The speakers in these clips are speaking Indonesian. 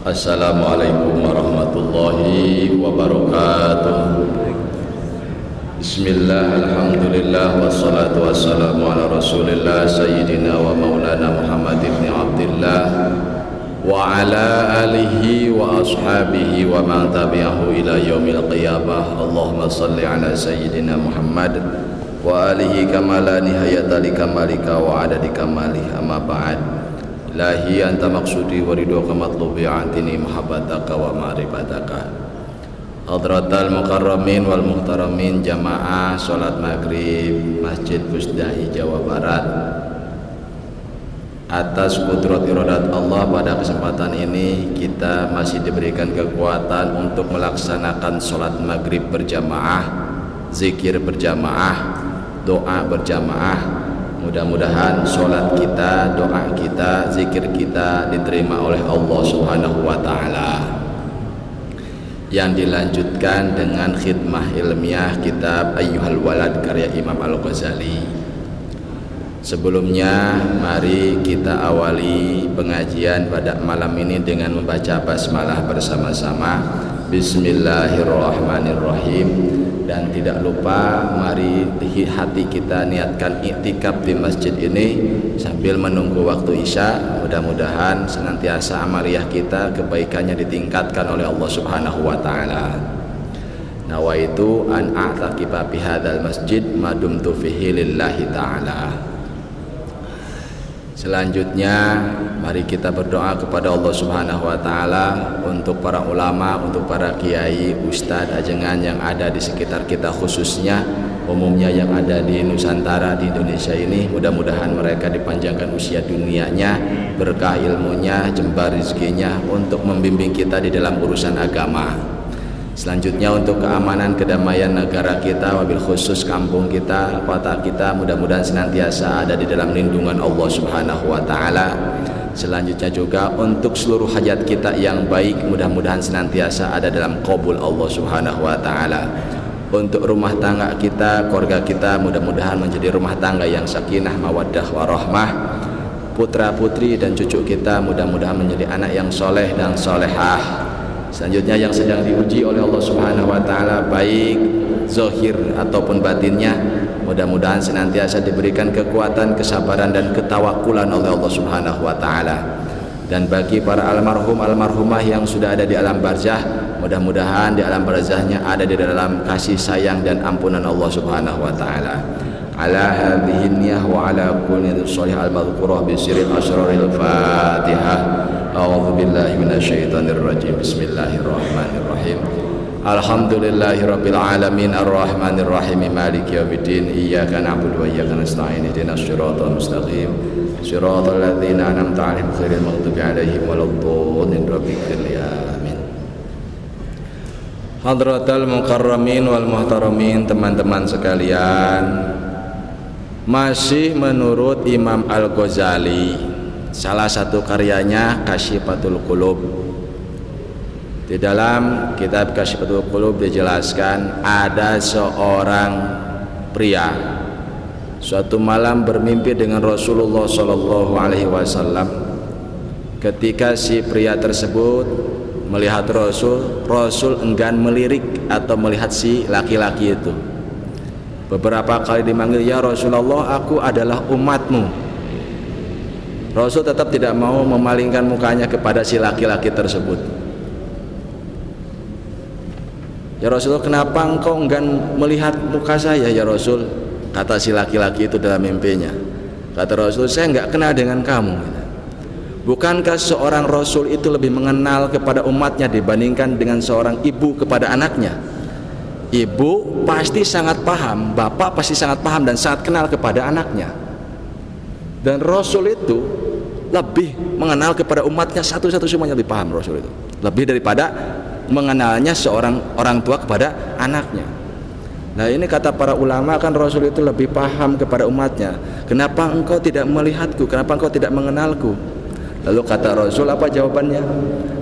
Assalamualaikum warahmatullahi wabarakatuh. Bismillah, alhamdulillah, wassalatu wassalamu ala rasulillah sayyidina wa maulana Muhammad ibn Abdillah wa ala alihi wa ashabihi wa man tabi'ahu ila yaumil qiyamah. Allahumma salli ala sayyidina Muhammad wa alihi kama la nihayata li kamalika wa adadi kamalih, amma ba'd. Ilahi anta maksudi wa ridhoka matlubi atini mahabbataka wa ma'rifataka. Hadratal mukarramin wal muhtaramin, jamaah salat maghrib Masjid Pusdai Jawa Barat. Atas kudrat iradat Allah, pada kesempatan ini kita masih diberikan kekuatan untuk melaksanakan salat maghrib berjamaah, zikir berjamaah, doa berjamaah. Mudah-mudahan sholat kita, doa kita, zikir kita diterima oleh Allah Subhanahu wa Ta'ala. Yang dilanjutkan dengan khidmah ilmiah kitab Ayyuhal Walad karya Imam Al-Ghazali. Sebelumnya mari kita awali pengajian pada malam ini dengan membaca basmalah bersama-sama. Bismillahirrahmanirrahim. Dan tidak lupa mari di hati kita niatkan iktikaf di masjid ini sambil menunggu waktu isya. Mudah-mudahan senantiasa amaliyah kita, kebaikannya ditingkatkan oleh Allah Subhanahu wa Ta'ala. Nawaitu an a'taqifa fi hadzal masjid madumtu fihi lillahi ta'ala. Selanjutnya mari kita berdoa kepada Allah Subhanahu wa Ta'ala untuk para ulama, untuk para kiai, ustadz, ajengan yang ada di sekitar kita, khususnya umumnya yang ada di Nusantara, di Indonesia ini. Mudah-mudahan mereka dipanjangkan usia dunianya, berkah ilmunya, jembar rezekinya untuk membimbing kita di dalam urusan agama. Selanjutnya untuk keamanan kedamaian negara kita, wabil khusus kampung kita, kota kita, mudah-mudahan senantiasa ada di dalam lindungan Allah Subhanahu wa Ta'ala. Selanjutnya juga untuk seluruh hajat kita yang baik, mudah-mudahan senantiasa ada dalam qabul Allah Subhanahu wa Ta'ala. Untuk rumah tangga kita, keluarga kita, mudah-mudahan menjadi rumah tangga yang sakinah, mawaddah, warahmah. Putra putri dan cucu kita mudah-mudahan menjadi anak yang soleh dan solehah. Selanjutnya yang sedang diuji oleh Allah Subhanahu wa Ta'ala, baik zahir ataupun batinnya, mudah-mudahan senantiasa diberikan kekuatan, kesabaran dan ketawakulan oleh Allah Subhanahu wa Ta'ala. Dan bagi para almarhum almarhumah yang sudah ada di alam barzah, mudah-mudahan di alam barzahnya ada di dalam kasih sayang dan ampunan Allah Subhanahu wa Ta'ala. Ala hadhihi niyyah wa ala kulli sholih al-madhkurah bi sirril asraril Fatihah. A'udzu billahi minasyaitonir rajim. Bismillahirrahmanirrahim. Alhamdulillahirabbil alamin arrahmanir rahim maliki yaumiddin. Iyyaka na'budu wa iyyaka nasta'in. Ihdinas siratal mustaqim. Siratal ladzina an'amta 'alaihim ghairil maghdubi 'alaihim waladdallin. Amin. Hadratal mukarramin wal muhtaramin, teman-teman sekalian, masih menurut Imam Al-Ghazali, salah satu karyanya Kasyifatul Qulub. Di dalam kitab Kasyifatul Qulub dijelaskan ada seorang pria suatu malam bermimpi dengan Rasulullah Shallallahu Alaihi Wasallam. Ketika si pria tersebut melihat Rasul, Rasul enggan melirik atau melihat si laki-laki itu. Beberapa kali dimanggil, ya Rasulullah, aku adalah umatmu. Rasul tetap tidak mau memalingkan mukanya kepada si laki-laki tersebut. Ya Rasulullah, kenapa engkau enggan melihat muka saya ya Rasul? Kata si laki-laki itu dalam mimpinya. Kata Rasul, saya enggak kenal dengan kamu. Bukankah seorang Rasul itu lebih mengenal kepada umatnya dibandingkan dengan seorang ibu kepada anaknya? Ibu pasti sangat paham, bapak pasti sangat paham dan sangat kenal kepada anaknya. Dan Rasul itu lebih mengenal kepada umatnya, satu-satu semuanya lebih paham Rasul itu. Lebih daripada mengenalnya seorang orang tua kepada anaknya. Nah ini kata para ulama, kan Rasul itu lebih paham kepada umatnya. Kenapa engkau tidak melihatku? Kenapa engkau tidak mengenalku? Lalu kata Rasul, apa jawabannya?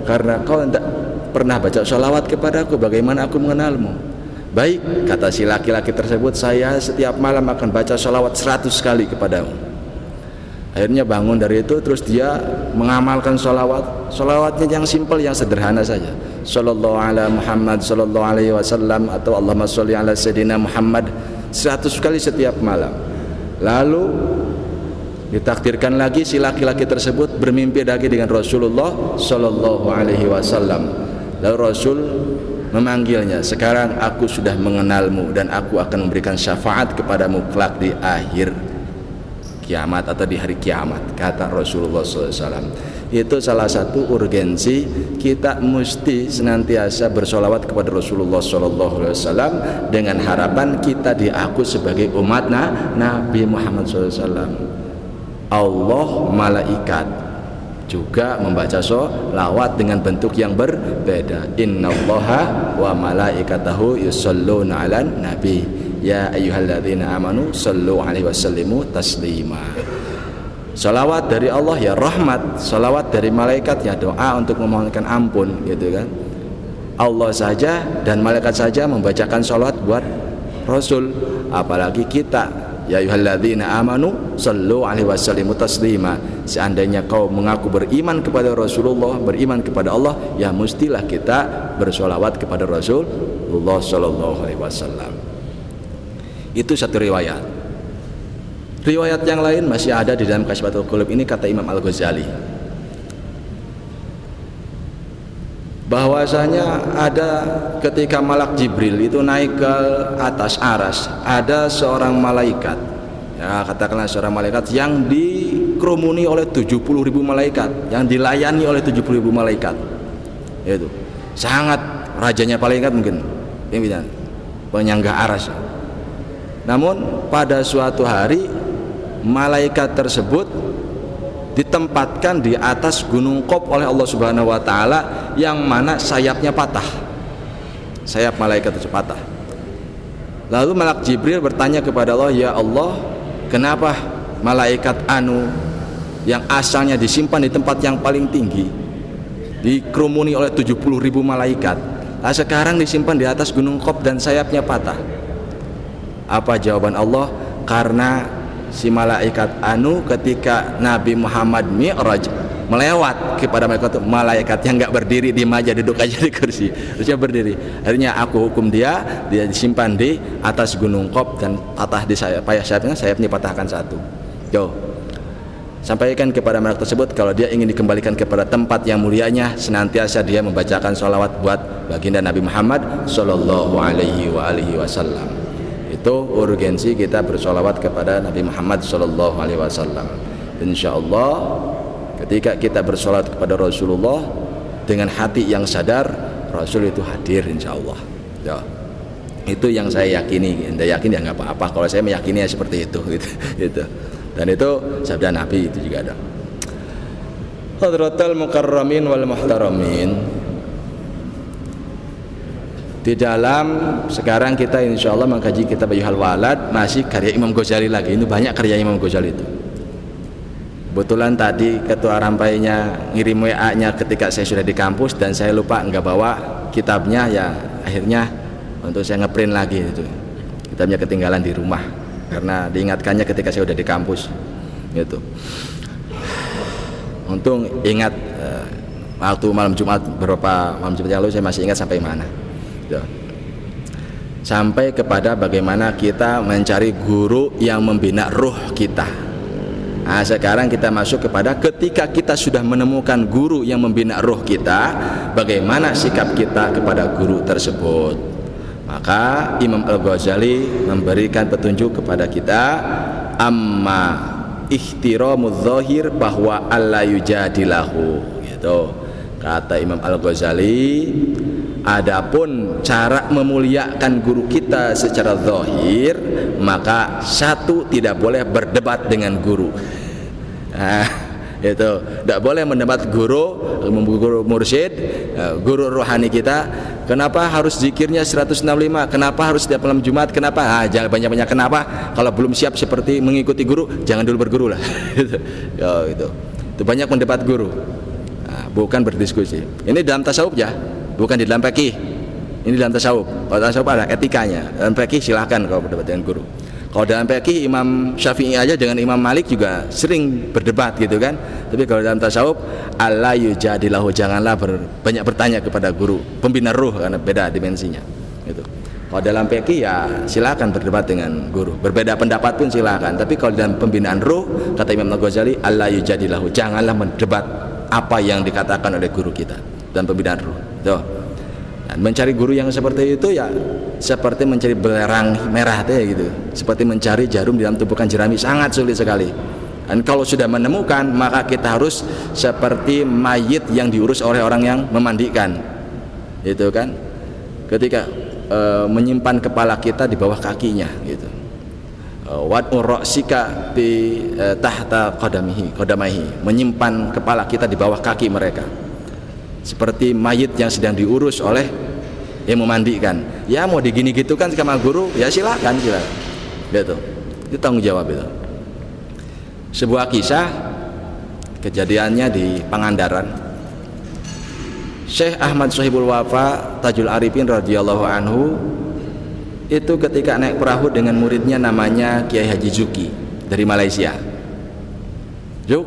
Karena kau tidak pernah baca sholawat kepadaku, bagaimana aku mengenalmu? Baik, kata si laki-laki tersebut, saya setiap malam akan baca sholawat 100 kali kepadamu. Akhirnya bangun dari itu, terus dia mengamalkan sholawat. Sholawatnya yang simpel, yang sederhana saja. Sallallahu ala Muhammad, sallallahu alaihi wasallam, atau Allahumma sholli ala Sayyidina Muhammad 100 kali setiap malam. Lalu ditakdirkan lagi si laki-laki tersebut bermimpi lagi dengan Rasulullah sallallahu alaihi wasallam. Lalu Rasul memanggilnya, sekarang aku sudah mengenalmu dan aku akan memberikan syafaat kepadamu kelak di akhir kiamat atau di hari kiamat, kata Rasulullah SAW. Itu salah satu urgensi kita mesti senantiasa bersolawat kepada Rasulullah SAW dengan harapan kita diaku sebagai umat Nabi Muhammad SAW. Allah, malaikat juga membaca sholawat dengan bentuk yang berbeda. Innallaha wa malaikatahu yusholluna 'alan nabi ya ayyuhalladzina amanu shallu alaihi wasallimu taslima. Salawat dari Allah ya rahmat, salawat dari malaikat ya doa untuk memohonkan ampun, gitu kan. Allah saja dan malaikat saja membacakan salawat buat Rasul, apalagi kita. Ya ayyuhalladzina amanu shallu alaihi wasallimu taslima. Seandainya kau mengaku beriman kepada Rasulullah, beriman kepada Allah, ya mestilah kita bersolawat kepada Rasulullah sallallahu alaihi wasallam. Itu satu riwayat. Riwayat yang lain masih ada di dalam Kashfatul Qulub ini, kata Imam Al-Ghazali, bahwasanya ada ketika malak Jibril itu naik ke atas aras, ada seorang malaikat, ya katakanlah seorang malaikat yang dikerumuni oleh 70.000 malaikat, yang dilayani oleh 70.000 malaikat. Itu sangat rajanya malaikat mungkin, pimpinan penyangga aras. Namun pada suatu hari malaikat tersebut ditempatkan di atas gunung Qop oleh Allah Subhanahu wa taala, yang mana sayapnya patah. Sayap malaikat itu patah. Lalu malak Jibril bertanya kepada Allah, "Ya Allah, kenapa malaikat anu yang asalnya disimpan di tempat yang paling tinggi, dikerumuni oleh 70.000 malaikat, sekarang disimpan di atas gunung Qop dan sayapnya patah?" Apa jawaban Allah? Karena si malaikat anu ketika Nabi Muhammad Mi'raj melewat kepada malaikat yang nggak berdiri, diem aja, duduk aja di kursi, terusnya berdiri. Akhirnya aku hukum dia disimpan di atas gunung Qop dan patah di sayapnya patahkan satu. Yo, sampaikan kepada malaikat tersebut kalau dia ingin dikembalikan kepada tempat yang mulianya, senantiasa dia membacakan sholawat buat baginda Nabi Muhammad sallallahu alaihi wasallam. Itu urgensi kita bersolawat kepada Nabi Muhammad sallallahu alaihi wasallam. Insyaallah ketika kita bersolawat kepada Rasulullah dengan hati yang sadar, Rasul itu hadir insyaallah. Ya. Itu yang saya yakini. Anda yakin ya nggak apa-apa. Kalau saya meyakini ya seperti itu, gitu. Dan itu sabda Nabi itu juga ada. Hadratul mukarramin wal muhtaramin. Di dalam sekarang kita insya Allah mengkaji kitab Ayyuhal Walad, masih karya Imam Ghazali lagi. Ini banyak karya Imam Ghazali itu. Kebetulan tadi ketua rampainya ngirim WA-nya ketika saya sudah di kampus dan saya lupa nggak bawa kitabnya, ya akhirnya untuk saya ngeprint lagi itu. Kitabnya ketinggalan di rumah karena diingatkannya ketika saya udah di kampus gitu. Untung ingat waktu malam Jumat, beberapa malam Jumat yang lalu saya masih ingat sampai mana. Sampai kepada bagaimana kita mencari guru yang membina ruh kita. Nah, sekarang kita masuk kepada ketika kita sudah menemukan guru yang membina ruh kita, bagaimana sikap kita kepada guru tersebut. Maka Imam Al-Ghazali memberikan petunjuk kepada kita, amma ihtiramudz zahir bahwa alla yujadilahu, gitu. Kata Imam Al-Ghazali, adapun cara memuliakan guru kita secara zahir, maka satu, tidak boleh berdebat dengan guru. Nah, itu tidak boleh mendebat guru mursyid, guru rohani kita. Kenapa harus zikirnya 165? Kenapa harus setiap malam Jumat? Kenapa? Jangan banyak-banyak kenapa. Kalau belum siap seperti mengikuti guru, jangan dulu berguru lah. Itu banyak mendebat guru. Nah, bukan berdiskusi. Ini dalam tasawuf ya, bukan di dalam fikih. Ini dalam tasawuf. Kalau tasawuf ada etikanya. Dalam fikih silahkan kalau berdebat dengan guru. Kalau dalam fikih Imam Syafi'i aja dengan Imam Malik juga sering berdebat gitu kan. Tapi kalau dalam tasawuf, alla yujadilahu, janganlah banyak bertanya kepada guru pembina ruh, karena beda dimensinya gitu. Kalau dalam fikih ya silakan berdebat dengan guru, berbeda pendapat pun silakan. Tapi kalau dalam pembinaan ruh, kata Imam Al-Ghazali, alla yujadilahu, janganlah mendebat apa yang dikatakan oleh guru kita dalam pembinaan ruh. Tuh. Dan mencari guru yang seperti itu ya seperti mencari belerang merah teh gitu, seperti mencari jarum di dalam tumpukan jerami, sangat sulit sekali. Dan kalau sudah menemukan, maka kita harus seperti mayit yang diurus oleh orang yang memandikan, itu kan, ketika menyimpan kepala kita di bawah kakinya gitu. Wad'u ra'sika bi tahta qadamihi, menyimpan kepala kita di bawah kaki mereka, seperti mayit yang sedang diurus oleh yang memandikan. Ya mau digini gitu kan sama guru, ya silakan gitu. Itu tanggung jawab itu. Sebuah kisah kejadiannya di Pangandaran. Syekh Ahmad Sohibul Wafa Tajul Arifin radhiyallahu anhu itu ketika naik perahu dengan muridnya namanya Kiai Haji Zuki dari Malaysia. Juk,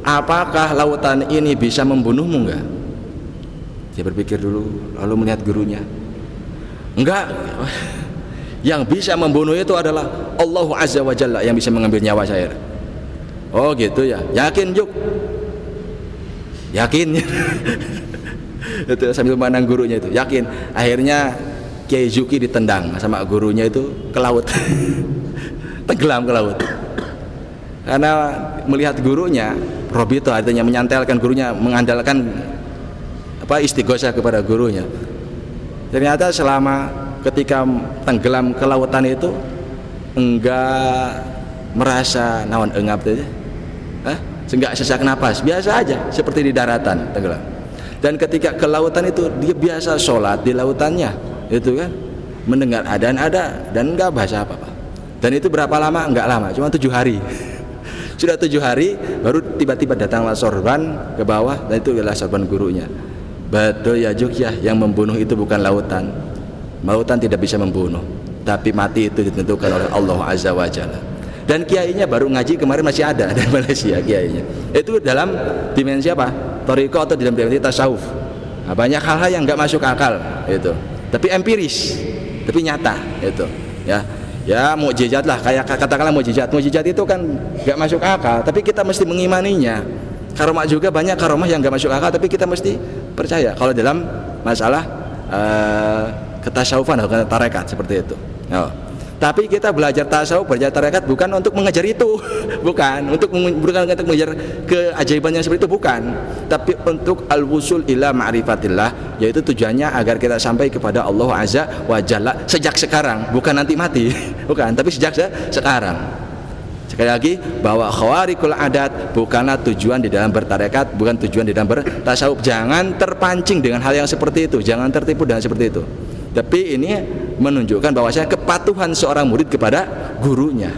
apakah lautan ini bisa membunuhmu enggak? Dia berpikir dulu, lalu melihat gurunya. Enggak, yang bisa membunuh itu adalah Allah Azza wa Jalla yang bisa mengambil nyawa saya. Oh gitu ya, yakin Juk? Yakin. Itu sambil memandang gurunya itu, yakin. Akhirnya Kiai Zuki ditendang sama gurunya itu ke laut. Tenggelam ke laut. Karena melihat gurunya, Robito artinya menyantelkan gurunya, mengandalkan istighosah kepada gurunya. Ternyata selama ketika tenggelam ke lautan itu enggak merasa naon engap teh. Enggak sesak napas, biasa aja seperti di daratan tenggelam. Dan ketika ke lautan itu dia biasa sholat di lautannya, itu kan, mendengar adzan ada dan enggak bahasa apa-apa. Dan itu berapa lama? Enggak lama, cuma 7 hari. Sudah 7 hari baru tiba-tiba datanglah sorban ke bawah, dan itu adalah sorban gurunya. Betul ya Juk ya, yang membunuh itu bukan lautan. Lautan tidak bisa membunuh, tapi mati itu ditentukan oleh Allah Azza wa Jalla. Dan kiainya baru ngaji kemarin masih ada di Malaysia kiainya. Itu dalam dimensi apa? Thariqah atau dalam dimensi tasawuf. Nah, banyak hal-hal yang enggak masuk akal itu. Tapi empiris, tapi nyata itu. Ya mukjizat lah, kayak katakanlah mukjizat. Mukjizat itu kan enggak masuk akal, tapi kita mesti mengimaninya. Karomah juga banyak karomah yang enggak masuk akal, tapi kita mesti percaya kalau dalam masalah ketasawufan atau tarekat seperti itu. Tapi kita belajar tasawuf, belajar tarekat bukan untuk mengejar itu, bukan untuk mengejar keajaiban yang seperti itu, bukan. Tapi untuk al-wusul ila ma'rifatillah, yaitu tujuannya agar kita sampai kepada Allah Azza wa Jalla sejak sekarang, bukan nanti mati, bukan, tapi sejak sekarang. Sekali lagi, bahwa khawarikul adat bukanlah tujuan di dalam bertarekat, bukan tujuan di dalam bertasawuf. Jangan terpancing dengan hal yang seperti itu, jangan tertipu dengan seperti itu. Tapi ini menunjukkan bahwasanya kepatuhan seorang murid kepada gurunya,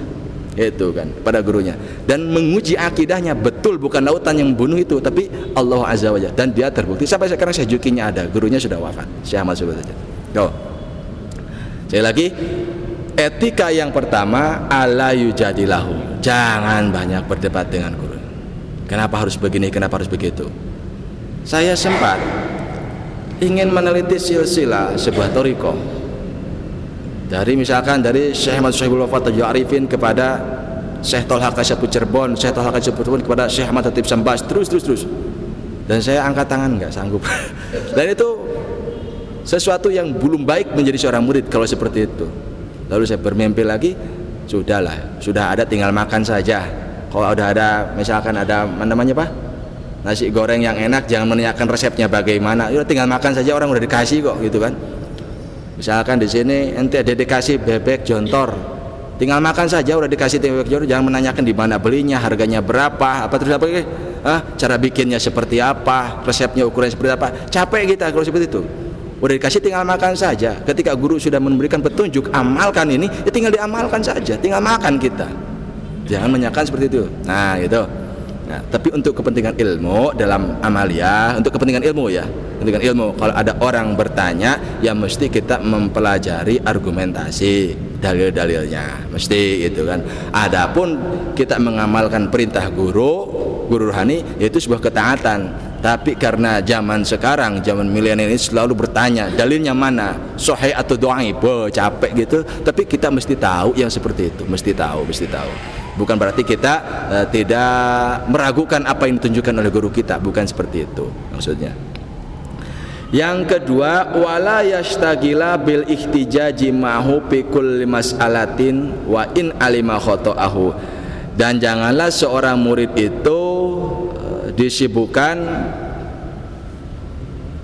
itu kan, pada gurunya, dan menguji akidahnya. Betul bukan lautan yang membunuh itu, tapi Allah Azza wa Jalla, dan dia terbukti sampai sekarang. Syekh Jukinya ada, gurunya sudah wafat, Syekh Ahmad Subhan. Sekali lagi, etika yang pertama, ala yujadilahu, jangan banyak berdebat dengan guru. Kenapa harus begini, kenapa harus begitu. Saya sempat ingin meneliti silsilah sebuah thariqah, dari misalkan dari Syekh Ahmad Sohibul Wafa Tajul Arifin kepada Syekh Tolha Kasyapu Cirebon, Syekh Tolha Kasyapu Cirebon kepada Syekh Ahmad Hatib Sambas, terus. Dan saya angkat tangan, nggak sanggup. Dan itu sesuatu yang belum baik menjadi seorang murid kalau seperti itu. Lalu saya bermimpi lagi, sudah ada, tinggal makan saja. Kalau udah ada, misalkan ada namanya apa, nasi goreng yang enak, jangan menanyakan resepnya bagaimana, ya tinggal makan saja, orang udah dikasih kok, gitu kan. Misalkan di sini ente ada dikasih bebek jontor, tinggal makan saja, udah dikasih bebek jontor, jangan menanyakan di mana belinya, harganya berapa, apa terus apa, cara bikinnya seperti apa, resepnya ukurannya seperti apa. Capek kita kalau seperti itu. Udah dikasih, tinggal makan saja. Ketika guru sudah memberikan petunjuk, amalkan ini, ya tinggal diamalkan saja, tinggal makan kita. Jangan menanyakan seperti itu. Nah, gitu. Nah, tapi untuk kepentingan ilmu dalam amalia, untuk kepentingan ilmu ya, kepentingan ilmu, kalau ada orang bertanya, ya mesti kita mempelajari argumentasi. dalil-dalilnya, mesti gitu kan. Adapun kita mengamalkan perintah guru rohani itu sebuah ketaatan. Tapi karena zaman sekarang, zaman milenial ini selalu bertanya dalilnya mana, sahih atau dhaif, capek gitu. Tapi kita mesti tahu yang seperti itu, mesti tahu. Bukan berarti kita tidak meragukan apa yang ditunjukkan oleh guru kita, bukan seperti itu maksudnya. Yang kedua, wala yashtagila bil ihtijaji ma'hu fi kulli mas'alatin wa in alima khata'ahu. Dan janganlah seorang murid itu disibukkan,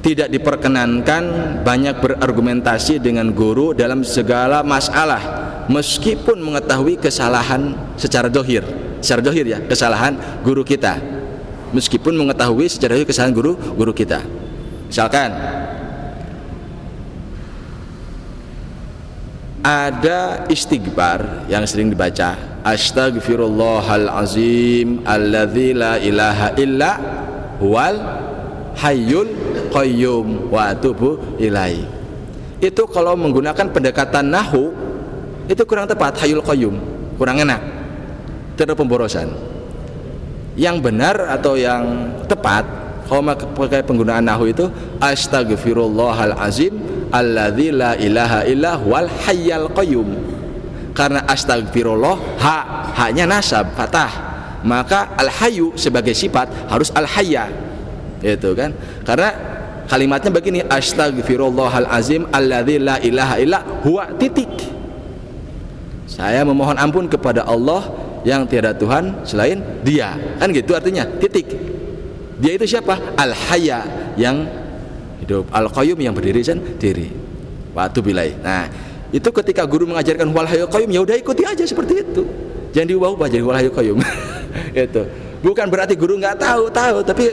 tidak diperkenankan banyak berargumentasi dengan guru dalam segala masalah, meskipun mengetahui kesalahan secara dohir ya, kesalahan guru kita, meskipun mengetahui secara dohir kesalahan guru kita. Misalkan ada istighfar yang sering dibaca, astaghfirullahal azim alladzi la ilaha illa huwal hayyul qayyum wa atubu ilaihi. Itu kalau menggunakan pendekatan nahwu itu kurang tepat, hayyul qayyum kurang enak, terlalu pemborosan. Yang benar atau yang tepat kalau pakai penggunaan nahwu itu astaghfirullahal azim alladzi la ilaha illa huwal hayyul qayyum. Karena astaghfirullah haknya nasab fathah, maka al hayyu sebagai sifat harus al hayya, itu kan. Karena kalimatnya begini, astaghfirullahal azim alladzi la ilaha illa huwa titik. Saya memohon ampun kepada Allah yang tiada Tuhan selain Dia, kan gitu artinya, titik. Dia itu siapa? Al-Hayya, yang hidup, Al-Qayyum yang berdiri sendiri. Waktu bilai. Nah, itu ketika guru mengajarkan wal hayyul qayyum, ya udah ikuti aja seperti itu. Jangan diubah-ubah jadi wal hayyul qayyum. Itu. Bukan berarti guru nggak tahu, tapi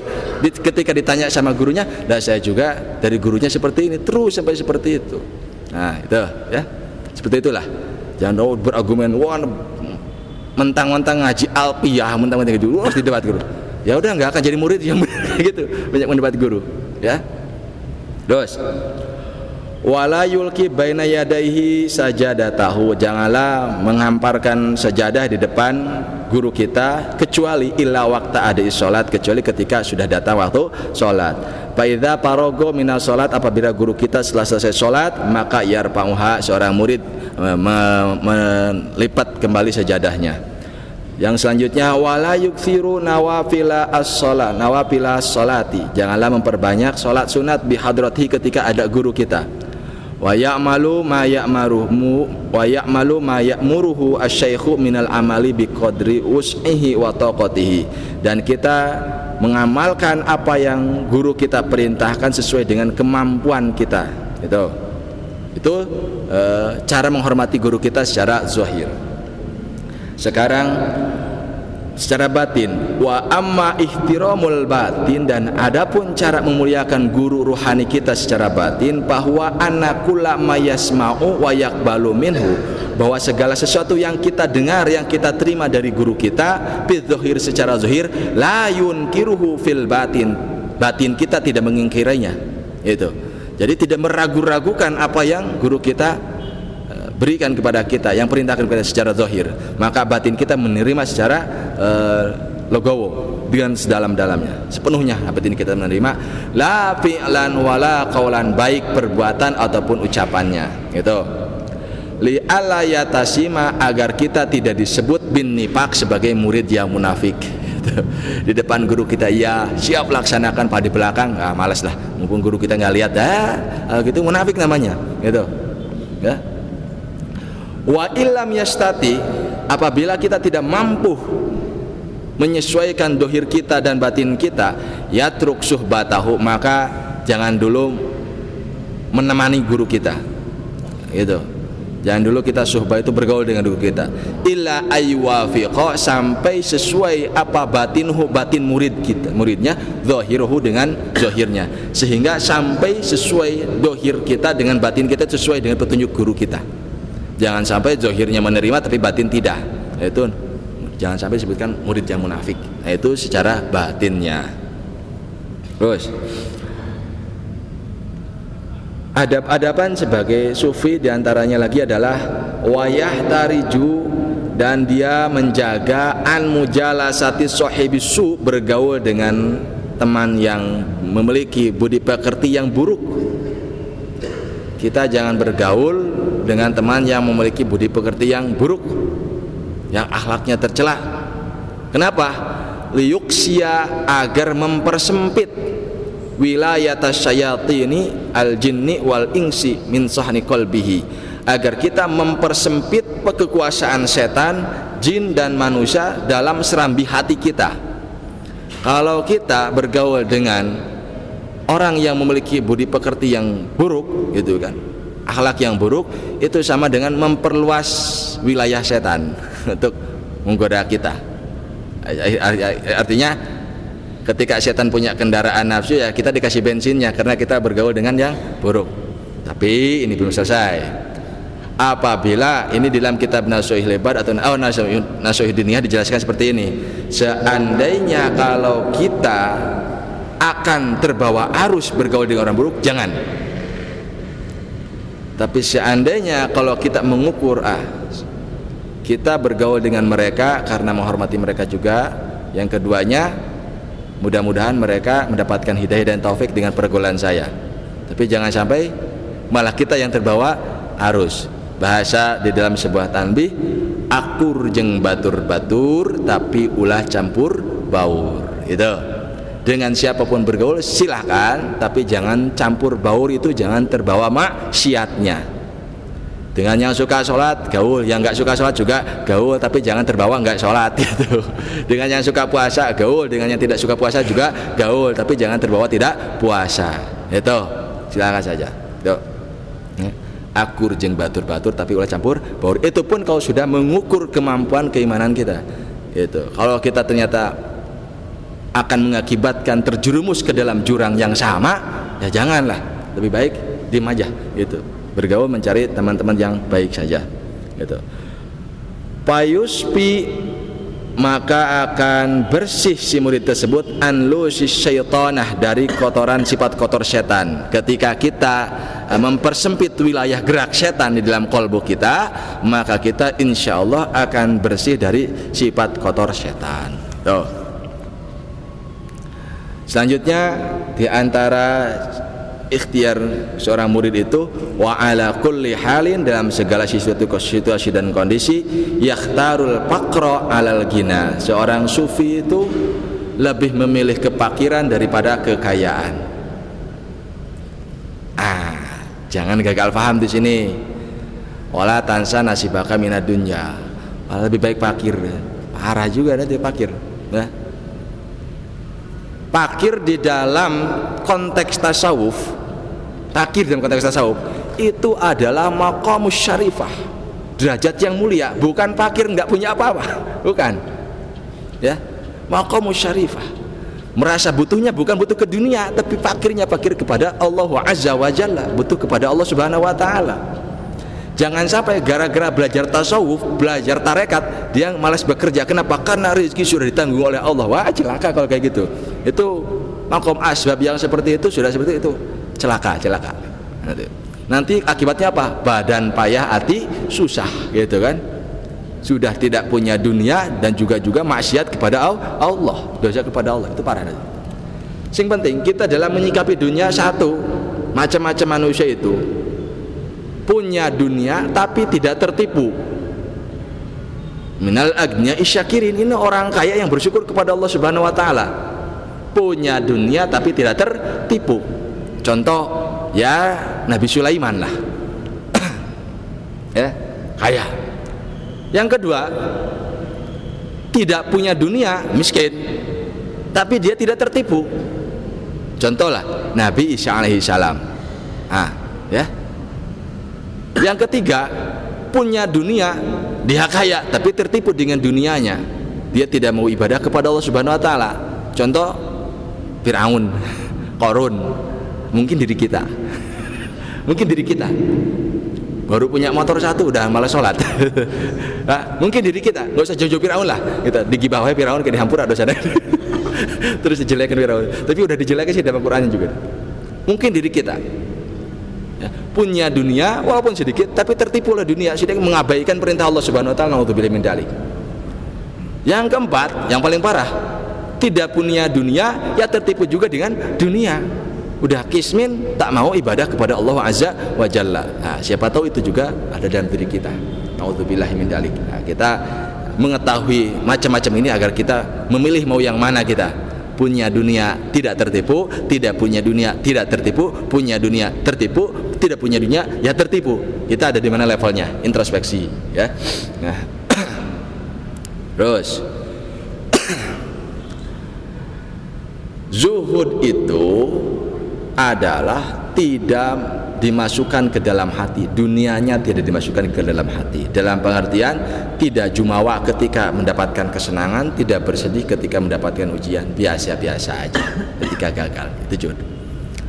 ketika ditanya sama gurunya, "Nah, saya juga dari gurunya seperti ini," terus sampai seperti itu. Nah, itu ya. Seperti itulah. Jangan berargumen, wah mentang-mentang ngaji alpiyah, mentang-mentang gitu, harus didebat guru. Ya udah, nggak akan jadi murid yang gitu, banyak mendebat guru, ya. Terus, wala yulki baina yadaihi sajadatahu, janganlah menghamparkan sajadah di depan guru kita kecuali illa waqta adai salat, kecuali ketika sudah datang waktu salat. Fa idza farago minas salat, apabila guru kita setelah selesai salat, maka yarfa'uha, seorang murid melipat kembali sajadahnya. Yang selanjutnya, wala yuksiru nawafila as-shalah, nawafila as-salati, janganlah memperbanyak salat sunat bi hadratihi, ketika ada guru kita. Wa ya'malu ma ya'muruhu asy-syaikhu minal amali bi qadri wus'ihi wa taqatihi, dan kita mengamalkan apa yang guru kita perintahkan sesuai dengan kemampuan kita. Itu cara menghormati guru kita secara zahir. Sekarang secara batin, wa amma ihtiramul batin, dan adapun cara memuliakan guru ruhani kita secara batin, bahwa annakulla mayasma'u wa yaqbalu minhu, bahwa segala sesuatu yang kita dengar, yang kita terima dari guru kita bidzahir, secara zahir, la yunkiruhu fil batin, batin kita tidak mengingkarinya. Itu. Jadi tidak meragu-ragukan apa yang guru kita berikan kepada kita, yang perintahkan kepada secara zahir, maka batin kita menerima secara logowo, dengan sedalam-dalamnya, sepenuhnya batin kita menerima, la fi'lan wala qaulan, baik perbuatan ataupun ucapannya. Itu li alla yatasima, agar kita tidak disebut bin nifaq, sebagai murid yang munafik. Di depan guru kita ya siap laksanakan, pada di belakang malas lah, mumpung guru kita nggak lihat, gitu munafik namanya, gitu ya. Wa illam yastati, apabila kita tidak mampu menyesuaikan dohir kita dan batin kita, yatruk suhbatahu, maka jangan dulu menemani guru kita, gitu. Jangan dulu kita suhbah, itu bergaul dengan guru kita, illa aywafiqa, sampai sesuai apa batinhu, batin murid kita, muridnya, zahiruhu, dengan zahirnya, sehingga sampai sesuai dohir kita dengan batin kita, sesuai dengan petunjuk guru kita. Jangan sampai zahirnya menerima tapi batin tidak. Itu jangan sampai disebutkan murid yang munafik. Nah, itu secara batinnya. Terus Adab-adaban sebagai sufi diantaranya lagi adalah wayah tariju, dan dia menjaga an mujalasati sohibis su, bergaul dengan teman yang memiliki budi pekerti yang buruk. Kita jangan bergaul dengan teman yang memiliki budi pekerti yang buruk, yang akhlaknya tercela. Kenapa? Liyuksia, agar mempersempit wilayata syayatini al jinni wal ingsi min sahni qalbihi, agar kita mempersempit kekuasaan setan, jin dan manusia dalam serambi hati kita. Kalau kita bergaul dengan orang yang memiliki budi pekerti yang buruk, gitu kan, akhlak yang buruk, itu sama dengan memperluas wilayah setan untuk menggoda kita. Artinya ketika setan punya kendaraan nafsu, ya kita dikasih bensinnya karena kita bergaul dengan yang buruk. Tapi ini belum selesai. Apabila ini dalam kitab Nasuih Lebar atau Nasuih Diniyah dijelaskan seperti ini, seandainya kalau kita akan terbawa arus bergaul dengan orang buruk, jangan. Tapi seandainya kalau kita mengukur, kita bergaul dengan mereka karena menghormati mereka juga, yang keduanya mudah-mudahan mereka mendapatkan hidayah dan taufik dengan pergaulan saya. Tapi jangan sampai malah kita yang terbawa arus. Bahasa di dalam sebuah tanbih, akur jeng batur-batur tapi ulah campur baur. Itu. Dengan siapapun bergaul silahkan, tapi jangan campur baur, itu jangan terbawa maksiatnya. Dengan yang suka sholat gaul, yang nggak suka sholat juga gaul, tapi jangan terbawa nggak sholat gitu. Dengan yang suka puasa gaul, dengan yang tidak suka puasa juga gaul, tapi jangan terbawa tidak puasa. Itu silakan saja. Itu. Akur jeng batur-batur tapi ulah campur baur. Itu pun kalau sudah mengukur kemampuan keimanan kita. Itu. Kalau kita ternyata akan mengakibatkan terjerumus ke dalam jurang yang sama, ya janganlah. Lebih baik diam aja. Gitu. Bergaul mencari teman-teman yang baik saja. Gitu. Payuspi, maka akan bersih si murid tersebut anlusis syaitanah, dari kotoran sifat kotor setan. Ketika kita mempersempit wilayah gerak setan di dalam kolbu kita, maka kita insya Allah akan bersih dari sifat kotor setan. Tuh. Selanjutnya di antara ikhtiar seorang murid itu, wa ala kulli halin, dalam segala situasi dan kondisi, yakhtarul faqra alal ghina. Seorang sufi itu lebih memilih kefakiran daripada kekayaan. Jangan gagal paham di sini. Wala tansa nasibaka minad dunya. Lebih baik fakir. Parah juga nanti fakir. Nah. Fakir di dalam konteks tasawuf, fakir dalam konteks tasawuf itu adalah maqamus syarifah, derajat yang mulia. Bukan fakir nggak punya apa-apa, bukan. Ya, maqamus syarifah. Merasa butuhnya bukan butuh ke dunia, tapi fakirnya fakir kepada Allah Azza wa Jalla, butuh kepada Allah Subhanahu wa taala. Jangan sampai gara-gara belajar tasawuf, belajar tarekat, dia malas bekerja. Kenapa? Karena rezeki sudah ditanggung oleh Allah. Wah, celaka kalau kayak gitu. Itu makom asbab yang seperti itu, sudah seperti itu, celaka. Nanti akibatnya apa? Badan payah, hati susah, gitu kan? Sudah tidak punya dunia dan juga maksiat kepada Allah, dosa kepada Allah, itu parah. Sing penting kita dalam menyikapi dunia, satu, macam-macam manusia itu punya dunia tapi tidak tertipu. Minal agnya isyakirin, ini orang kaya yang bersyukur kepada Allah Subhanahu wa taala. Punya dunia tapi tidak tertipu. Contoh ya Nabi Sulaiman lah. Ya, kaya. Yang kedua, tidak punya dunia, miskin, tapi dia tidak tertipu. Contohlah Nabi Isa alaihissalam. Ya. Yang ketiga, punya dunia, dia kaya tapi tertipu dengan dunianya. Dia tidak mau ibadah kepada Allah Subhanahu wa taala. Contoh Firaun, Qarun, mungkin diri kita. Baru punya motor satu udah malas sholat. Mungkin diri kita, nggak usah jauh-jauh Firaun lah. Kita digibawah Firaun ke dihampura dosa. Terus dijelekan Firaun. Tapi udah dijelekan sih dalam Quran juga. Mungkin diri kita. ya, punya dunia walaupun sedikit tapi tertipu oleh dunia sehingga mengabaikan perintah Allah Subhanahu wa taala. Naudzubillahi min dzalik. Yang keempat, yang paling parah, tidak punya dunia ya tertipu juga dengan dunia. Udah kismin, tak mau ibadah kepada Allah Azza wa Jalla. Nah, siapa tahu itu juga ada dalam diri kita. Naudzubillahi min dzalik. Nah, kita mengetahui macam-macam ini agar kita memilih mau yang mana kita. Punya dunia tidak tertipu, tidak punya dunia tidak tertipu, punya dunia tertipu, tidak punya dunia ya tertipu. Kita ada di mana levelnya? Introspeksi, ya. Nah, terus zuhud itu adalah tidak dimasukkan ke dalam hati, dunianya tidak dimasukkan ke dalam hati, dalam pengertian tidak jumawa ketika mendapatkan kesenangan, tidak bersedih ketika mendapatkan ujian, biasa-biasa aja ketika gagal. Itu zuhud.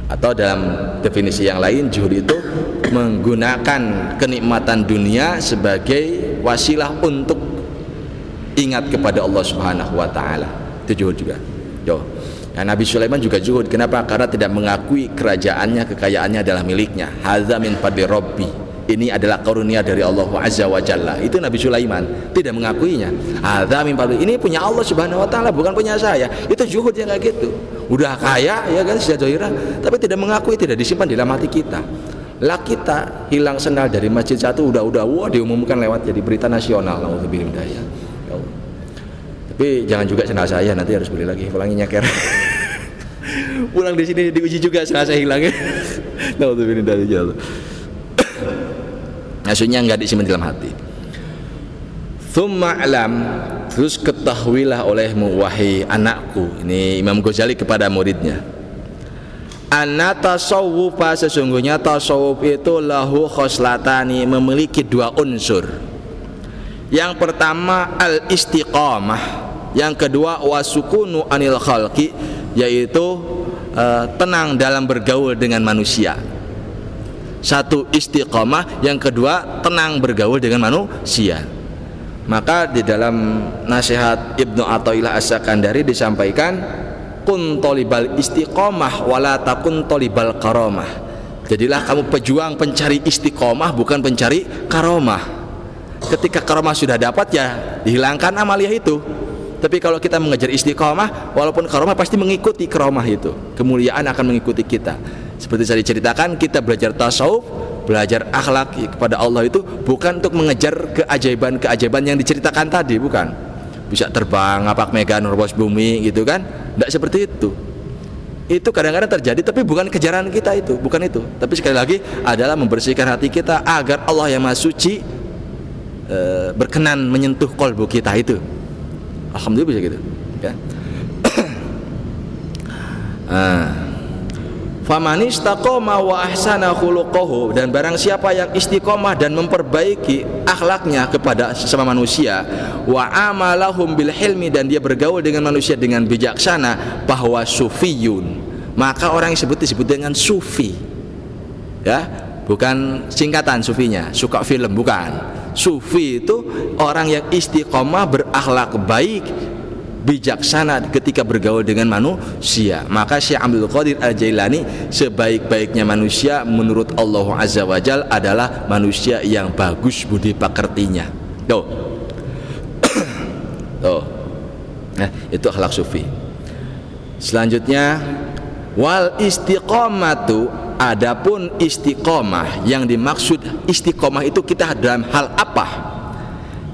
Atau dalam definisi yang lain, zuhud itu menggunakan kenikmatan dunia sebagai wasilah untuk ingat kepada Allah Subhanahu wa taala. Itu zuhud juga. Nah, Nabi Sulaiman juga zuhud. Kenapa? Karena tidak mengakui kerajaannya, kekayaannya adalah miliknya. Hadza min fadli Rabbi. Ini adalah karunia dari Allah Azza wa Jalla. Itu Nabi Sulaiman tidak mengakuinya. Hadza min fadli. Ini punya Allah Subhanahu wa taala, bukan punya saya. Itu zuhud yang kayak gitu. Udah kaya ya kan, sudah zahirah, tapi tidak mengakui, tidak disimpan di dalam hati kita. Lah kita hilang sendal dari masjid satu udah wah diumumkan lewat jadi berita nasional. Nauzubillah min dzalik. Ya Allah. Tapi jangan juga sendal saya, nanti harus beli lagi, ulangi nyeker. Pulang di sini diuji juga serasa hilang. Nauzubillah min dzalik. Maksudnya enggak disimpan dalam hati. Tsumma alam, terus ketahuilah olehmu wahai anakku. Ini Imam Ghazali kepada muridnya. Anna tasawwufa, sesungguhnya tasawuf itu lahu khoslatani, memiliki dua unsur. Yang pertama al-istiqamah, yang kedua wasukunu anil khalqi, yaitu tenang dalam bergaul dengan manusia. Satu istiqamah, yang kedua tenang bergaul dengan manusia. Maka di dalam nasihat Ibnu Athaillah As-Sakandari disampaikan, kun tolibal istiqomah wala takun tolibal karomah. Jadilah kamu pejuang pencari istiqomah, bukan pencari karomah. Ketika karomah sudah dapat ya dihilangkan amalia itu. Tapi kalau kita mengejar istiqomah, walaupun karomah pasti mengikuti karomah itu. Kemuliaan akan mengikuti kita. Seperti saya diceritakan, kita belajar tasawuf, belajar akhlak kepada Allah itu bukan untuk mengejar keajaiban-keajaiban yang diceritakan tadi, bukan. Bisa terbang, ngapak mega nerbos bumi gitu kan. Tidak seperti itu. Itu kadang-kadang terjadi, tapi bukan kejaran kita itu, bukan itu. Tapi sekali lagi adalah membersihkan hati kita agar Allah yang Maha Suci berkenan menyentuh kolbu kita itu. Alhamdulillah bisa gitu ya. Faman istaqoma wa ahsana khuluquhu, dan barang siapa yang istiqomah dan memperbaiki akhlaknya kepada sesama manusia, wa amalahum bil hilmi, dan dia bergaul dengan manusia dengan bijaksana, bahwa sufiyun, maka orang yang disebut dengan sufi, ya, bukan singkatan sufinya, suka film, bukan. Sufi itu orang yang istiqomah, berakhlak baik, bijaksana ketika bergaul dengan manusia. Maka Syekh Abdul Qadir Al-Jailani, sebaik-baiknya manusia menurut Allah Azza wa Jalla adalah manusia yang bagus budi pekertinya. Tuh. Tuh. Nah, itu akhlak sufi. Selanjutnya, wal istiqomatu, adapun istiqomah, yang dimaksud istiqomah itu kita dalam hal apa?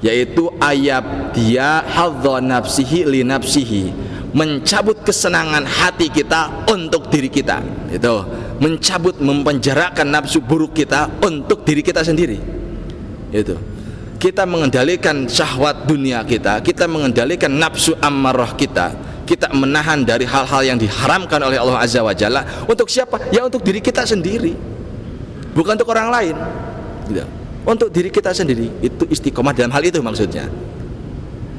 Yaitu ayat dia hadza nafsihi li nafsihi, mencabut kesenangan hati kita untuk diri kita. Itu mencabut, mempenjarakan nafsu buruk kita untuk diri kita sendiri. Itu kita mengendalikan syahwat dunia kita, kita mengendalikan nafsu ammarah kita, kita menahan dari hal-hal yang diharamkan oleh Allah Azza wa Jalla. Untuk siapa? Ya untuk diri kita sendiri, bukan untuk orang lain gitu. Untuk diri kita sendiri. Itu istiqomah dalam hal itu maksudnya.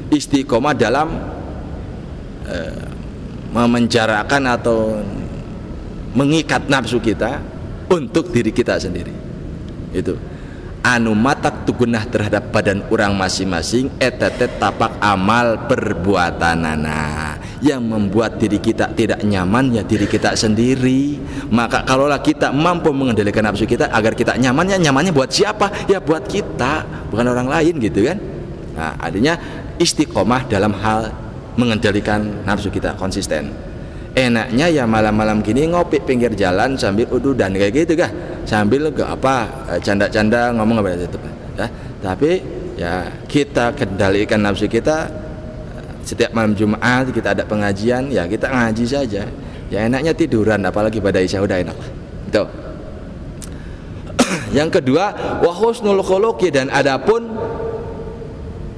Istiqomah dalam memenjarakan atau mengikat nafsu kita untuk diri kita sendiri. Itu anu matak tugunah terhadap badan orang masing-masing, etetet tapak amal perbuatanana. Yang membuat diri kita tidak nyaman ya diri kita sendiri. Maka kalaulah kita mampu mengendalikan nafsu kita agar kita nyaman, ya nyamannya buat siapa? Ya buat kita, bukan orang lain gitu kan. Nah, artinya istiqomah dalam hal mengendalikan nafsu kita, konsisten. Enaknya ya malam-malam gini ngopi pinggir jalan sambil ududan kayak gitu kah? Sambil ke apa canda-canda ngomong apa itu ya. Tapi ya kita kendalikan nafsu kita. Setiap malam Jumat kita ada pengajian, ya kita ngaji saja. Ya enaknya tiduran, apalagi pada Isya udah enak. Itu. Yang kedua, wa husnul khuluqi, dan adapun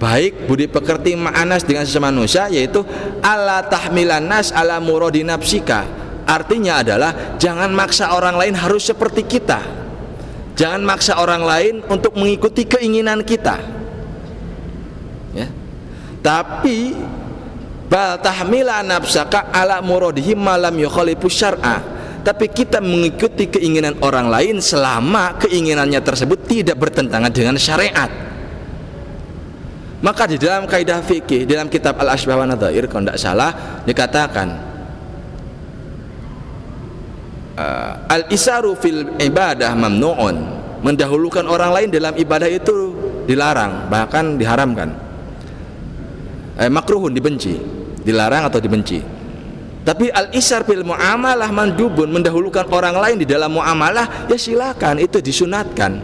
baik budi pekerti ma'anas dengan sesama manusia, yaitu ala tahmilan nas ala muradi nafsika. Artinya adalah jangan maksa orang lain harus seperti kita. Jangan maksa orang lain untuk mengikuti keinginan kita. Ya. Tapi bal tahmila nafsaka ala muradihi malam yukhalifu syar'a. Tapi kita mengikuti keinginan orang lain selama keinginannya tersebut tidak bertentangan dengan syariat. Maka di dalam kaidah fikih, dalam kitab Al-Ashbah wa Nadhair kalau tidak salah dikatakan al-isaru fil ibadah mamnu'un. Mendahulukan orang lain dalam ibadah itu dilarang, bahkan diharamkan. Makruhun, dibenci, dilarang atau dibenci. Tapi al-isar fil muamalah mandubun, mendahulukan orang lain di dalam muamalah, ya silakan, itu disunatkan.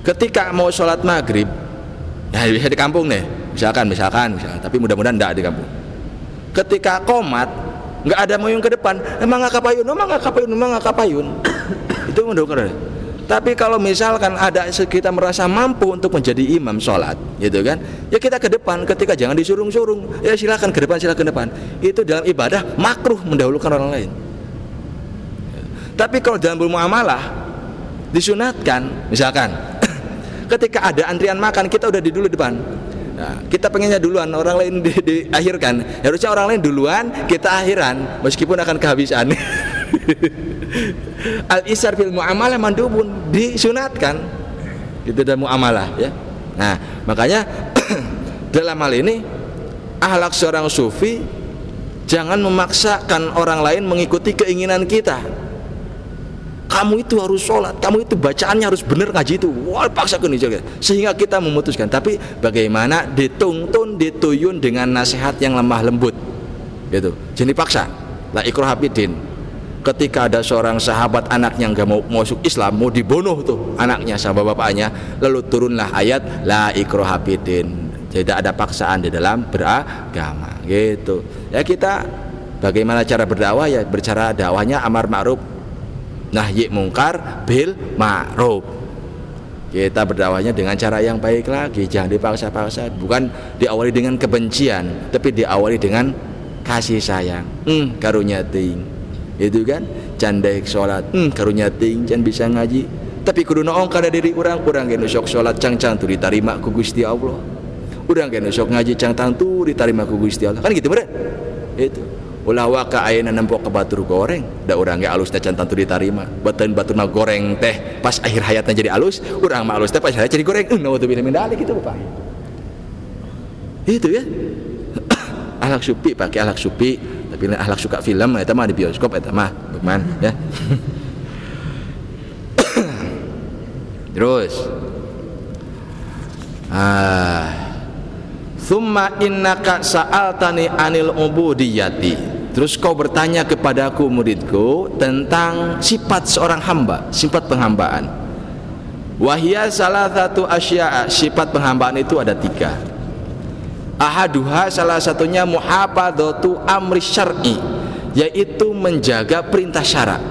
Ketika mau sholat maghrib, ya bisa di kampung nih, misalkan, tapi mudah-mudahan tidak di kampung. Ketika qomat, nggak ada moyong ke depan, emang nggak kapayun, itu mendahulukan. Tapi kalau misalkan ada kita merasa mampu untuk menjadi imam sholat, gitu kan, ya kita ke depan. Ketika jangan disurung-surung, ya silakan ke depan. Itu dalam ibadah makruh mendahulukan orang lain. Tapi kalau dalam bermuamalah disunatkan, misalkan ketika ada antrian makan, kita udah di dulu depan. Nah, kita pengennya duluan, orang lain diakhirkan. Harusnya orang lain duluan, kita akhiran, meskipun akan kehabisan. Al-isar fil muamalah mandubun, disunatkan itu dalam muamalah ya. Nah, makanya dalam hal ini akhlak seorang sufi, jangan memaksakan orang lain mengikuti keinginan kita. Kamu itu harus sholat, kamu itu bacaannya harus benar, ngaji itu wah paksakan itu, sehingga kita memutuskan. Tapi bagaimana dituntun, dituyun dengan nasihat yang lemah lembut gitu, jangan dipaksa. La ikraha fiddin. Ketika ada seorang sahabat anaknya nggak mau masuk Islam, mau dibunuh tuh anaknya sama bapaknya, lalu turunlah ayat la ikraha fiddin, tidak ada paksaan di dalam beragama gitu. Ya kita bagaimana cara berdakwah, ya bercara dakwahnya amar ma'ruf nahyi mungkar bil ma'ruf. Kita berdakwahnya dengan cara yang baik lagi, jangan dipaksa-paksa, bukan diawali dengan kebencian, tapi diawali dengan kasih sayang. Karunya ting itu kan, candai sholat, karunya ting, jangan bisa ngaji, tapi kudu naong kada diri orang gen sok sholat cang-cang tu diterima ku Gusti Allah, orang gen sok ngaji cang-cang tu diterima ku Gusti Allah, kan gitu bener. Itu ulah waka ayeuna nempok ke batur goreng, da urang ge alus teh cang-cang tu diterima, batur mah goreng teh pas akhir hayatnya jadi alus, urang mah alus teh pas hayat jadi goreng. Naudzubillah min dzalik gitu Bapak. Itu ya. Akhlak supi, pakai akhlak supi. Tapi akhlak suka film, itu mah di bioskop, itu mah bagaimana ya. Terus summa innaka sa'altani anil ubudiyati. Terus kau bertanya kepadaku muridku tentang sifat seorang hamba, sifat penghambaan. Wahia salah satu asya'a, sifat penghambaan itu ada 3. Ahaduha, salah satunya muhafadzatu amri syar'i, yaitu menjaga perintah syara.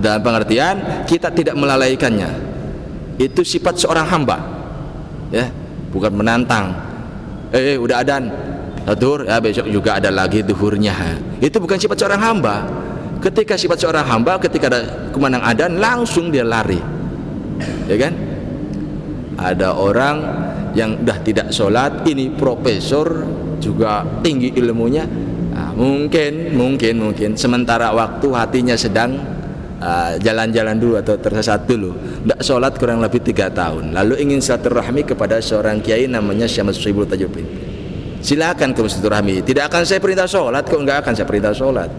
Dalam pengertian kita tidak melalaikannya. Itu sifat seorang hamba. Ya, bukan menantang. Udah adzan, zuhur, ya besok juga ada lagi zuhurnya. Itu bukan sifat seorang hamba. Ketika sifat seorang hamba, ketika ada kumandang adzan langsung dia lari. Ya kan? Ada orang yang udah tidak sholat, ini profesor juga tinggi ilmunya, mungkin sementara waktu hatinya sedang jalan-jalan dulu atau tersesat dulu, tidak sholat kurang lebih 3 tahun, lalu ingin silaturahmi kepada seorang kiai namanya Syamsul Tajudin. silakan ke Masjidil Rahmi. Tidak akan saya perintah sholat kok, nggak akan saya perintah sholat.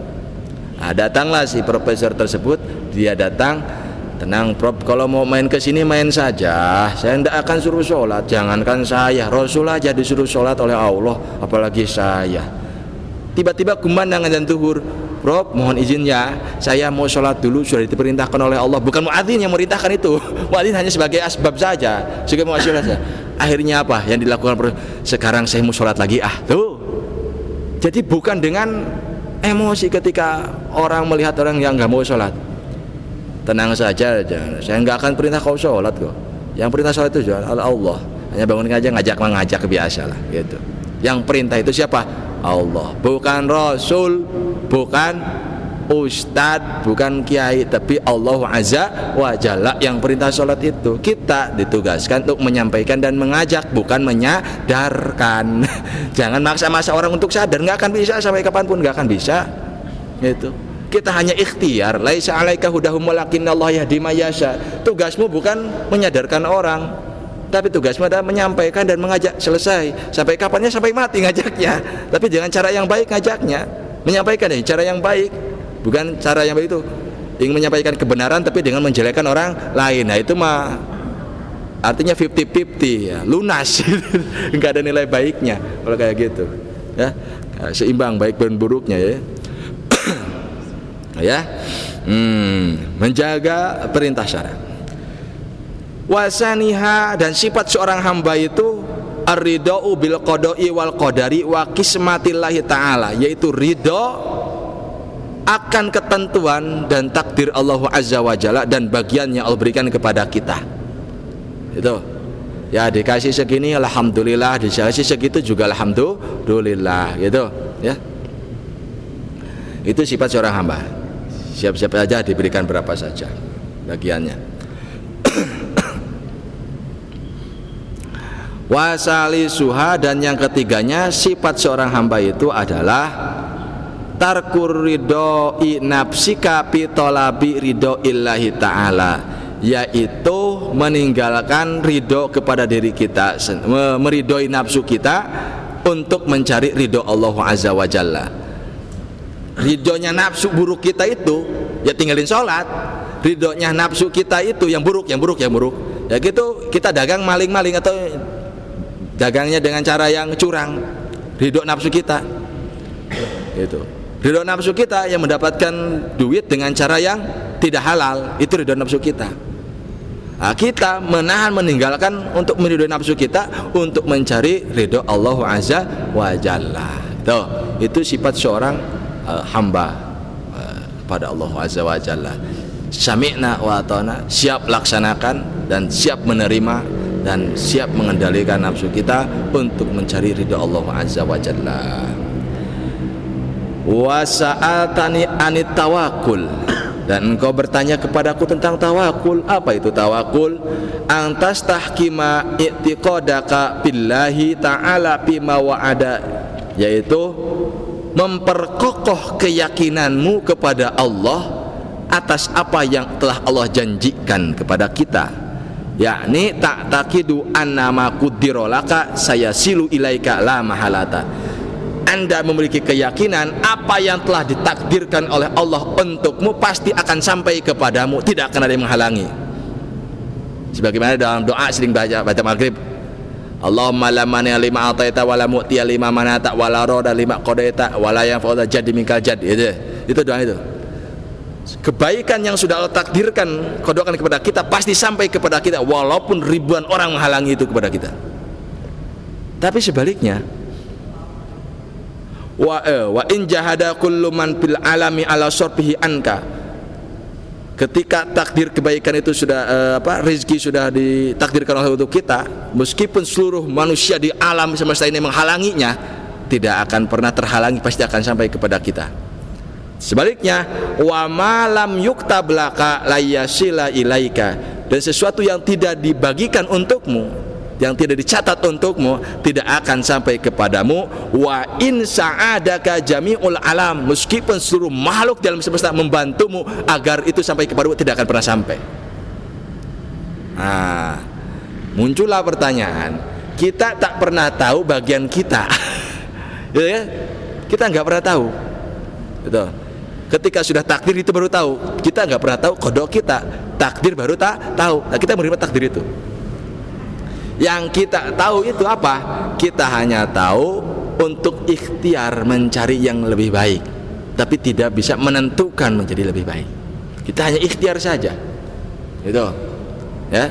Nah, datanglah si profesor tersebut, dia datang, tenang Prof, kalau mau main ke sini main saja, saya tidak akan suruh sholat. Jangankan saya, Rasul aja disuruh sholat oleh Allah, apalagi saya. Tiba-tiba kumandang azan zuhur, Prof mohon izin ya, saya mau sholat dulu, sudah diperintahkan oleh Allah. Bukan muadzin yang merintahkan itu, muadzin hanya sebagai asbab saja, sebagai muadzin saja. Akhirnya apa yang dilakukan? Sekarang saya mau sholat lagi, tuh. Jadi bukan dengan emosi ketika orang melihat orang yang nggak mau sholat. Tenang saja, saya nggak akan perintah kau sholat kok. Yang perintah sholat itu Allah. Hanya bangun aja ngajak biasa lah gitu. Yang perintah itu siapa? Allah, bukan Rasul, bukan Ustadz, bukan Kiai, tapi Allah Azza wa Jalla yang perintah sholat itu. Kita ditugaskan untuk menyampaikan dan mengajak, bukan menyadarkan. Jangan maksa-maksa orang untuk sadar, nggak akan bisa sampai kapanpun, nggak akan bisa. Gitu. Kita hanya ikhtiar, laisa 'alaika hudahum walakinnallaha yahdi may yasha. Tugasmu bukan menyadarkan orang, tapi tugasmu adalah menyampaikan dan mengajak. Selesai. Sampai kapannya? Sampai mati ngajaknya. Tapi dengan cara yang baik ngajaknya. Menyampaikan dengan cara yang baik, bukan cara yang baik itu ingin menyampaikan kebenaran tapi dengan menjelekkan orang lain. Nah itu mah artinya 50-50 ya, lunas. Enggak ada nilai baiknya kalau kayak gitu ya. Seimbang baik dan buruknya ya. Ya, menjaga perintah syara. Wasaniha, dan sifat seorang hamba itu ar-ridau bil qada'i wal qadari wa qismatillahi ta'ala, yaitu ridho akan ketentuan dan takdir Allah Azza wa Jalla dan bagian yang Allah berikan kepada kita. Itu ya, dikasih segini alhamdulillah, dikasih segitu juga alhamdulillah, gitu ya. Itu sifat seorang hamba. Siap-siap saja diberikan berapa saja bagiannya. Wasali suha, dan yang ketiganya sifat seorang hamba itu adalah tarkur ridoi nafsika bi tolabi ridho illahi ta'ala, yaitu meninggalkan ridho kepada diri kita, meridhoi nafsu kita untuk mencari ridho Allah Azza wa Jalla. Ridhonya nafsu buruk kita itu ya tinggalin sholat. Ridhonya nafsu kita itu yang buruk ya gitu, kita dagang maling-maling atau dagangnya dengan cara yang curang. Ridho nafsu kita gitu. Ridho nafsu kita yang mendapatkan duit dengan cara yang tidak halal, itu ridho nafsu kita. Nah, kita menahan, meninggalkan untuk meridhoi nafsu kita untuk mencari ridho Allah Azza wa Jalla. Tuh, itu sifat seorang hamba pada Allah Azza wa Jalla. Sami'na wa ata'na, siap laksanakan dan siap menerima dan siap mengendalikan nafsu kita untuk mencari ridha Allah Azza wa Jalla. Wa sa'atani anit tawakkul, dan engkau bertanya kepadaku tentang tawakul. Apa itu tawakul? Antas tahkima i'tiqadaka billahi ta'ala bima wa'ada, yaitu memperkokoh keyakinanmu kepada Allah atas apa yang telah Allah janjikan kepada kita, yakni tak takidu annama kudirolaka saya silu ilaika la mahalata. Anda memiliki keyakinan apa yang telah ditakdirkan oleh Allah untukmu pasti akan sampai kepadamu, tidak akan ada yang menghalangi. Sebagaimana dalam doa sering baca maghrib, Allahumma la mani'a lima ataita wa la mu'tiya lima manata wa la rada lima qadaita wa la yanfa'u jadi minkal jad. Itu doa itu. Kebaikan yang sudah Allah takdirkan, kodokan kepada kita pasti sampai kepada kita walaupun ribuan orang menghalangi itu kepada kita. Tapi sebaliknya, wa in jahada kullu man fil alami ala sarfihi anka, ketika takdir kebaikan itu sudah rezeki sudah ditakdirkan oleh untuk kita, meskipun seluruh manusia di alam semesta ini menghalanginya, tidak akan pernah terhalangi, pasti akan sampai kepada kita. Sebaliknya, wa ma lam yuktab laka la yasila ilaika, dan sesuatu yang tidak dibagikan untukmu, yang tidak dicatat untukmu, tidak akan sampai kepadamu. Wa in sa'adaka jami'ul alam, meskipun seluruh makhluk dalam semesta membantumu agar itu sampai kepadamu, tidak akan pernah sampai. Nah, muncullah pertanyaan, kita tak pernah tahu bagian kita. ya, kita nggak pernah tahu. Gitu. Ketika sudah takdir itu baru tahu. Kita nggak pernah tahu kodok kita, takdir baru tahu. Nah, kita menerima takdir itu. Yang kita tahu itu apa? Kita hanya tahu untuk ikhtiar mencari yang lebih baik, tapi tidak bisa menentukan menjadi lebih baik. Kita hanya ikhtiar saja. Gitu. Ya.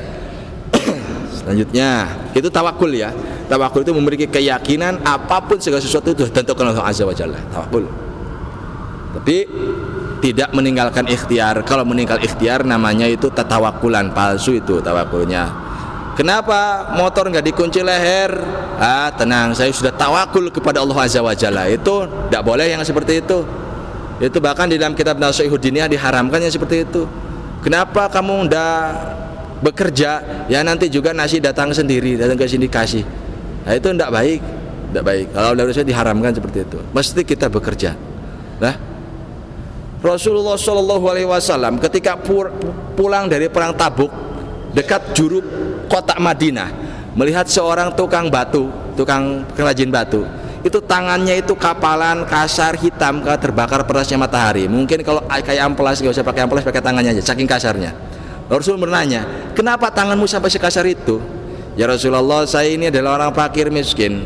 Selanjutnya, itu tawakul ya. Tawakul itu memiliki keyakinan apapun segala sesuatu itu ditentukan oleh Allah Azza wa Jalla. Tawakul. Tapi tidak meninggalkan ikhtiar. Kalau meninggal ikhtiar namanya itu tatawakulan, palsu itu tawakulnya. Kenapa motor nggak dikunci leher? Tenang, saya sudah tawakul kepada Allah Azza wa Jalla. Itu tidak boleh yang seperti itu. Itu bahkan di dalam kitab Nasihatul Diniyah diharamkan yang seperti itu. Kenapa kamu ndak bekerja? Ya nanti juga nasi datang sendiri, datang ke sini kasih. Nah, itu tidak baik, tidak baik. Kalau harusnya diharamkan seperti itu. Mesti kita bekerja. Nah, Rasulullah Shallallahu Alaihi Wasallam ketika pulang dari perang Tabuk dekat juru kota Madinah, melihat seorang tukang batu, tukang pengrajin batu, itu tangannya itu kapalan, kasar, hitam, terbakar panasnya matahari. Mungkin kalau kayak amplas, nggak usah pakai amplas, pakai tangannya aja, saking kasarnya. Rasul bertanya, kenapa tanganmu sampai sekasar itu? Ya Rasulullah, saya ini adalah orang fakir miskin.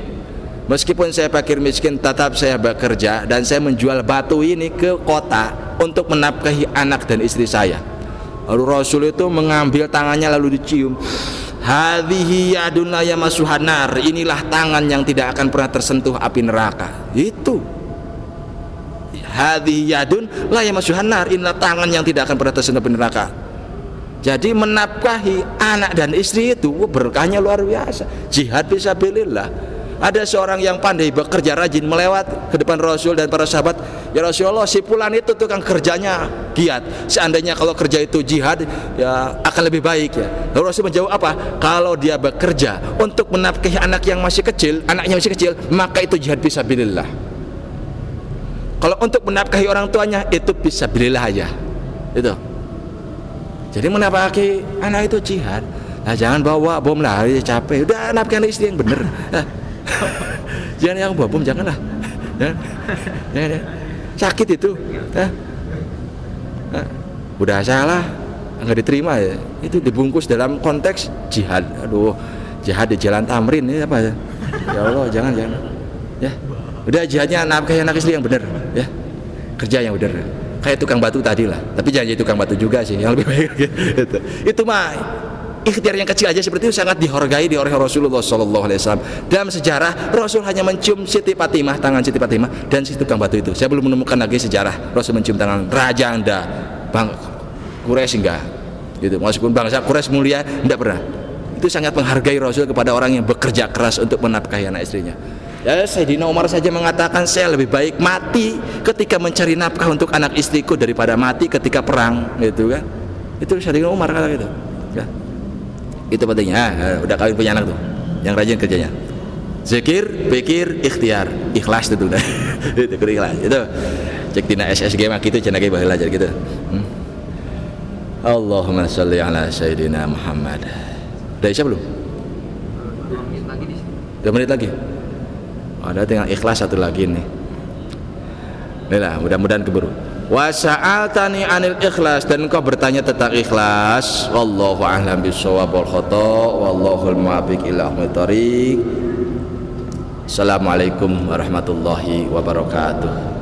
Meskipun saya fakir miskin, tetap saya bekerja dan saya menjual batu ini ke kota untuk menafkahi anak dan istri saya. Lalu Rasul itu mengambil tangannya lalu dicium. Hadhihi yadun la yamassuhan nar. Inilah tangan yang tidak akan pernah tersentuh api neraka. Itu. Hadhihi yadun la yamassuhan nar. Inilah tangan yang tidak akan pernah tersentuh api neraka. Jadi menafkahi anak dan istri itu berkahnya luar biasa. Jihad fisabilillah. Ada seorang yang pandai bekerja rajin melewat ke depan Rasul dan para sahabat. Ya Rasulullah, si fulan itu tukang kerjanya giat. Seandainya kalau kerja itu jihad, ya akan lebih baik ya. Lalu Rasul menjawab apa? Kalau dia bekerja untuk menafkahi anak yang masih kecil, anaknya masih kecil, maka itu jihad fisabilillah. Kalau untuk menafkahi orang tuanya, itu fisabilillah aja. Itu. Jadi menafkahi anak itu jihad. Nah, jangan bawa bom lah, capek. Udah nafkahi istri yang bener. Jangan yang bawa bom, janganlah. Jangan. Sakit itu. Udah salah, nggak diterima ya. Itu dibungkus dalam konteks jihad. Aduh, jihad di Jalan Tamrin ini apa ya? Ya Allah, jangan. Ya. Udah jihadnya nafkahi anak istri yang bener, ya. Kerja yang bener. Kayak tukang batu tadi lah, tapi jangan jadi tukang batu juga sih, yang lebih baik gitu. Itu mah ikhtiar yang kecil aja seperti itu sangat dihargai oleh Rasulullah Sallallahu Alaihi Wasallam. Dalam sejarah Rasul hanya mencium Siti Fatimah, tangan Siti Fatimah dan si tukang batu itu. Saya belum menemukan lagi sejarah Rasul mencium tangan Raja Anda, Bang Quraisy enggak, gitu. Meskipun bangsa Quraisy mulia, enggak pernah. Itu sangat menghargai Rasul kepada orang yang bekerja keras untuk menafkahi anak istrinya. Ya, Sayyidina Umar saja mengatakan saya lebih baik mati ketika mencari nafkah untuk anak istriku daripada mati ketika perang, gitu kan? Itu Sayyidina Umar kata gitu. Ya. Itu pentingnya. Udah kawin punya anak tuh, yang rajin kerjanya. Zikir, pikir, ikhtiar, ikhlas itu udah. Itu ikhlas. Itu cek tina SSG mah gitu cenah ge baheula aja gitu. Allahumma sholli ala Sayyidina Muhammad. Udah Isya belum? 2 menit lagi. Ada tinggal ikhlas satu lagi nih. Inilah, mudah-mudahan keburu. Wa sa'altani anil ikhlas, dan engkau bertanya tentang ikhlas. Wallahu a'lam bishawab wal khata, wallahul muwaffiq ila aqwamit thoriq. Assalamualaikum warahmatullahi wabarakatuh.